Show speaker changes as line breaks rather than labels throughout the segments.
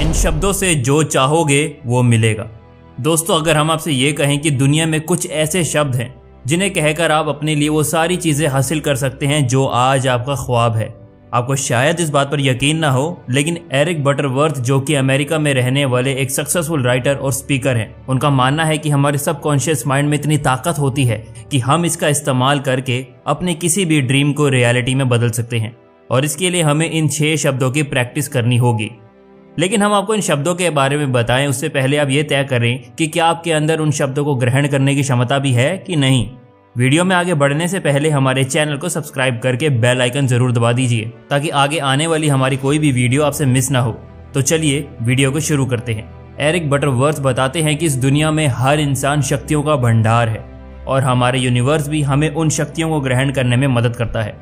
इन शब्दों से जो चाहोगे वो मिलेगा। दोस्तों, अगर हम आपसे ये कहें कि दुनिया में कुछ ऐसे शब्द हैं जिन्हें कहकर आप अपने लिए वो सारी चीज़ें हासिल कर सकते हैं जो आज आपका ख्वाब है, आपको शायद इस बात पर यकीन ना हो, लेकिन एरिक बटरवर्थ, जो कि अमेरिका में रहने वाले एक सक्सेसफुल राइटर और स्पीकर हैं, उनका मानना है कि हमारे सबकॉन्शियस माइंड में इतनी ताकत होती है कि हम इसका इस्तेमाल करके अपने किसी भी ड्रीम को रियलिटी में बदल सकते हैं। और इसके लिए हमें इन 6 शब्दों की प्रैक्टिस करनी होगी। लेकिन हम आपको इन शब्दों के बारे में बताएं उससे पहले आप ये तय करें कि क्या आपके अंदर उन शब्दों को ग्रहण करने की क्षमता भी है कि नहीं। वीडियो में आगे बढ़ने से पहले हमारे चैनल को सब्सक्राइब करके बेल आइकन जरूर दबा दीजिए ताकि आगे आने वाली हमारी कोई भी वीडियो आपसे मिस ना हो। तो चलिए वीडियो को शुरू करते हैं। एरिक बटरवर्थ बताते हैं कि इस दुनिया में हर इंसान शक्तियों का भंडार है और हमारे यूनिवर्स भी हमें उन शक्तियों को ग्रहण करने में मदद करता है।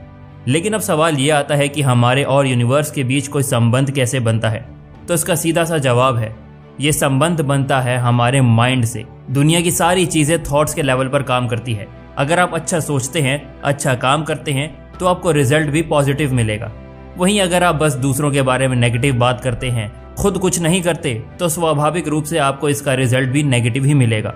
लेकिन अब सवाल ये आता है कि हमारे और यूनिवर्स के बीच कोई संबंध कैसे बनता है। तो इसका सीधा सा जवाब है, ये संबंध बनता है हमारे माइंड से। दुनिया की सारी चीज़ें थॉट्स के लेवल पर काम करती है। अगर आप अच्छा सोचते हैं, अच्छा काम करते हैं, तो आपको रिजल्ट भी पॉजिटिव मिलेगा। वहीं अगर आप बस दूसरों के बारे में नेगेटिव बात करते हैं, खुद कुछ नहीं करते, तो स्वाभाविक रूप से आपको इसका रिजल्ट भी नेगेटिव ही मिलेगा।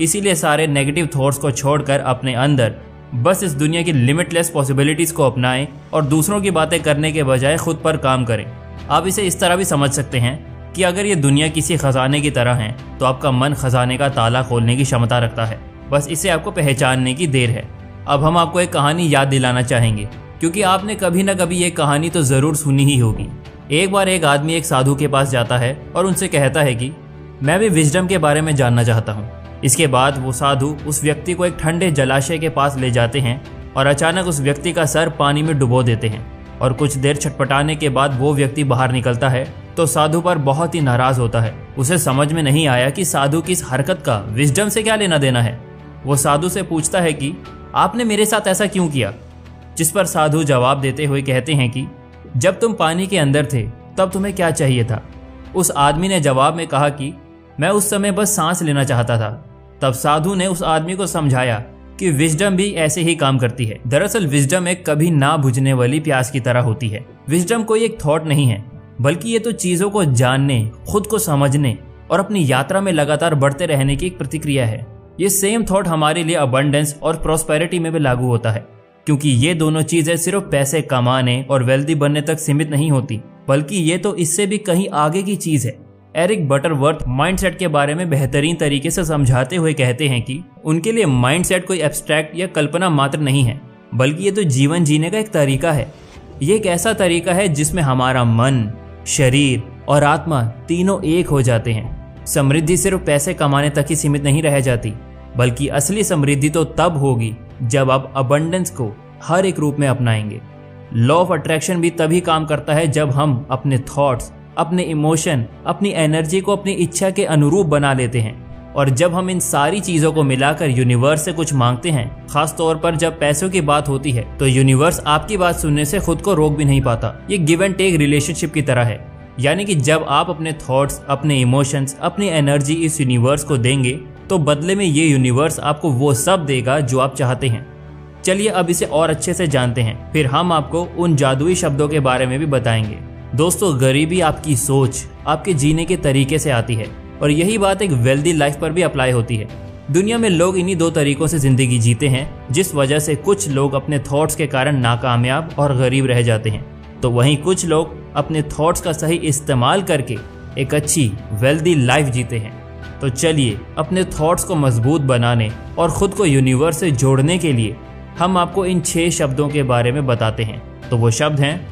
इसीलिए सारे नेगेटिव थॉट्स को छोड़कर अपने अंदर बस इस दुनिया की लिमिटलेस पॉसिबिलिटीज़ को अपनाएं और दूसरों की बातें करने के बजाय खुद पर काम करें। आप इसे इस तरह भी समझ सकते हैं कि अगर ये दुनिया किसी खजाने की तरह है तो आपका मन खजाने का ताला खोलने की क्षमता रखता है, बस इसे आपको पहचानने की देर है। अब हम आपको एक कहानी याद दिलाना चाहेंगे, क्योंकि आपने कभी ना कभी ये कहानी तो ज़रूर सुनी ही होगी। एक बार एक आदमी एक साधु के पास जाता है और उनसे कहता है कि मैं भी विजडम के बारे में जानना चाहता हूँ। इसके बाद वो साधु उस व्यक्ति को एक ठंडे जलाशय के पास ले जाते हैं और अचानक उस व्यक्ति का सर पानी में डुबो देते हैं और कुछ देर छटपटाने के बाद वो व्यक्ति बाहर निकलता है तो साधु पर बहुत ही नाराज होता है। उसे समझ में नहीं आया कि साधु की इस हरकत का विजडम से क्या लेना देना है। वो साधु से पूछता है कि आपने मेरे साथ ऐसा क्यों किया, जिस पर साधु जवाब देते हुए कहते हैं कि जब तुम पानी के अंदर थे तब तुम्हें क्या चाहिए था। उस आदमी ने जवाब में कहा कि मैं उस समय बस सांस लेना चाहता था। तब साधु ने उस आदमी को समझाया कि विजडम भी ऐसे ही काम करती है। दरअसल विजडम एक कभी ना बुझने वाली प्यास की तरह होती है। विजडम कोई एक थॉट नहीं है, बल्कि ये तो चीज़ों को जानने, खुद को समझने और अपनी यात्रा में लगातार बढ़ते रहने की एक प्रतिक्रिया है। ये सेम थॉट हमारे लिए अबंडेंस और प्रॉस्पेरिटी में भी लागू होता है, क्योंकि ये दोनों चीज़ें सिर्फ पैसे कमाने और वेल्दी बनने तक सीमित नहीं होती, बल्कि ये तो इससे भी कहीं आगे की चीज़ है। एरिक बटरवर्थ माइंडसेट के बारे में बेहतरीन तरीके से समझाते हुए कहते हैं कि उनके लिए माइंडसेट कोई एब्स्ट्रैक्ट या कल्पना मात्र नहीं है, बल्कि ये तो जीवन जीने का एक तरीका है। ये एक ऐसा तरीका है जिसमें हमारा मन, शरीर और आत्मा तीनों एक हो जाते हैं। समृद्धि सिर्फ पैसे कमाने तक ही सीमित नहीं रह जाती, बल्कि असली समृद्धि तो तब होगी जब आप अबंडेंस को हर एक रूप में अपनाएंगे। लॉ ऑफ अट्रैक्शन भी तभी काम करता है जब हम अपने थॉट्स, अपने इमोशन, अपनी एनर्जी को अपनी इच्छा के अनुरूप बना लेते हैं। और जब हम इन सारी चीज़ों को मिलाकर यूनिवर्स से कुछ मांगते हैं, खास तौर पर जब पैसों की बात होती है, तो यूनिवर्स आपकी बात सुनने से खुद को रोक भी नहीं पाता। ये गिव एंड टेक रिलेशनशिप की तरह है, यानी कि जब आप अपने थॉट्स, अपने इमोशंस, अपनी एनर्जी इस यूनिवर्स को देंगे तो बदले में ये यूनिवर्स आपको वो सब देगा जो आप चाहते हैं। चलिए अब इसे और अच्छे से जानते हैं, फिर हम आपको उन जादुई शब्दों के बारे में भी बताएंगे। दोस्तों, गरीबी आपकी सोच, आपके जीने के तरीके से आती है और यही बात एक वेल्दी लाइफ पर भी अप्लाई होती है। दुनिया में लोग इन्हीं 2 तरीकों से जिंदगी जीते हैं, जिस वजह से कुछ लोग अपने थॉट्स के कारण नाकामयाब और गरीब रह जाते हैं, तो वहीं कुछ लोग अपने थॉट्स का सही इस्तेमाल करके एक अच्छी वेल्दी लाइफ जीते हैं। तो चलिए अपने थॉट्स को मजबूत बनाने और खुद को यूनिवर्स से जोड़ने के लिए हम आपको इन 6 शब्दों के बारे में बताते हैं। तो वो शब्द हैं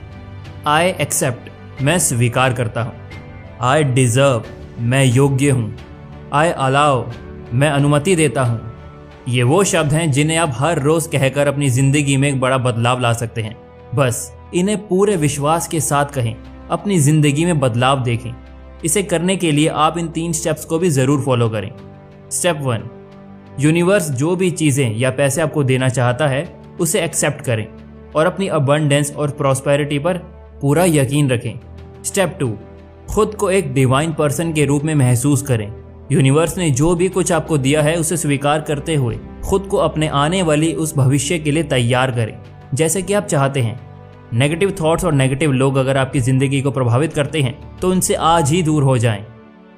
आई एक्सेप्ट, मैं स्वीकार करता हूँ। आई डिज़र्व, मैं योग्य हूँ। आई अलाउ, मैं अनुमति देता हूँ। ये वो शब्द हैं जिन्हें आप हर रोज़ कहकर अपनी ज़िंदगी में एक बड़ा बदलाव ला सकते हैं। बस इन्हें पूरे विश्वास के साथ कहें, अपनी ज़िंदगी में बदलाव देखें। इसे करने के लिए आप इन 3 स्टेप्स को भी ज़रूर फॉलो करें। स्टेप 1, यूनिवर्स जो भी चीज़ें या पैसे आपको देना चाहता है उसे एक्सेप्ट करें और अपनी अबंडेंस और प्रॉस्पेरिटी पर पूरा यकीन रखें। स्टेप 2, खुद को एक डिवाइन पर्सन के रूप में महसूस करें। यूनिवर्स ने जो भी कुछ आपको दिया है उसे स्वीकार करते हुए खुद को अपने आने वाली उस भविष्य के लिए तैयार करें जैसे कि आप चाहते हैं। नेगेटिव थॉट्स और नेगेटिव लोग अगर आपकी ज़िंदगी को प्रभावित करते हैं तो उनसे आज ही दूर हो जाएं।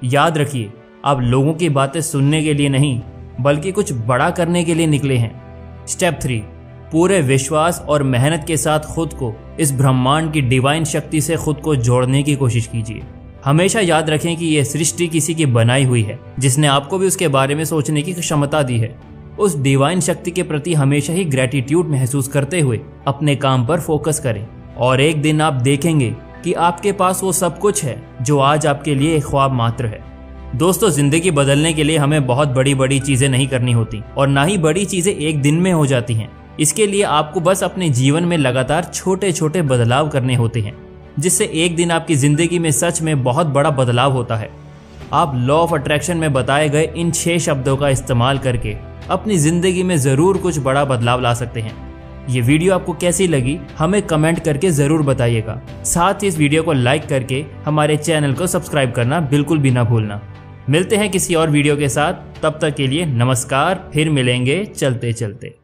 याद रखिए, आप लोगों की बातें सुनने के लिए नहीं बल्कि कुछ बड़ा करने के लिए निकले हैं। स्टेप 3, पूरे विश्वास और मेहनत के साथ खुद को इस ब्रह्मांड की डिवाइन शक्ति से खुद को जोड़ने की कोशिश कीजिए। हमेशा याद रखें कि यह सृष्टि किसी की बनाई हुई है जिसने आपको भी उसके बारे में सोचने की क्षमता दी है। उस डिवाइन शक्ति के प्रति हमेशा ही ग्रेटिट्यूड महसूस करते हुए अपने काम पर फोकस करें और एक दिन आप देखेंगे कि आपके पास वो सब कुछ है जो आज आपके लिए एक ख्वाब मात्र है। दोस्तों, जिंदगी बदलने के लिए हमें बहुत बड़ी बड़ी चीजें नहीं करनी होती और ना ही बड़ी चीजें एक दिन में हो जाती हैं। इसके लिए आपको बस अपने जीवन में लगातार छोटे छोटे बदलाव करने होते हैं, जिससे एक दिन आपकी जिंदगी में सच में बहुत बड़ा बदलाव होता है। आप लॉ ऑफ अट्रैक्शन में बताए गए इन 6 शब्दों का इस्तेमाल करके अपनी जिंदगी में जरूर कुछ बड़ा बदलाव ला सकते हैं। ये वीडियो आपको कैसी लगी हमें कमेंट करके जरूर बताइएगा। साथ ही इस वीडियो को लाइक करके हमारे चैनल को सब्सक्राइब करना बिल्कुल भी ना भूलना। मिलते हैं किसी और वीडियो के साथ, तब तक के लिए नमस्कार। फिर मिलेंगे चलते चलते।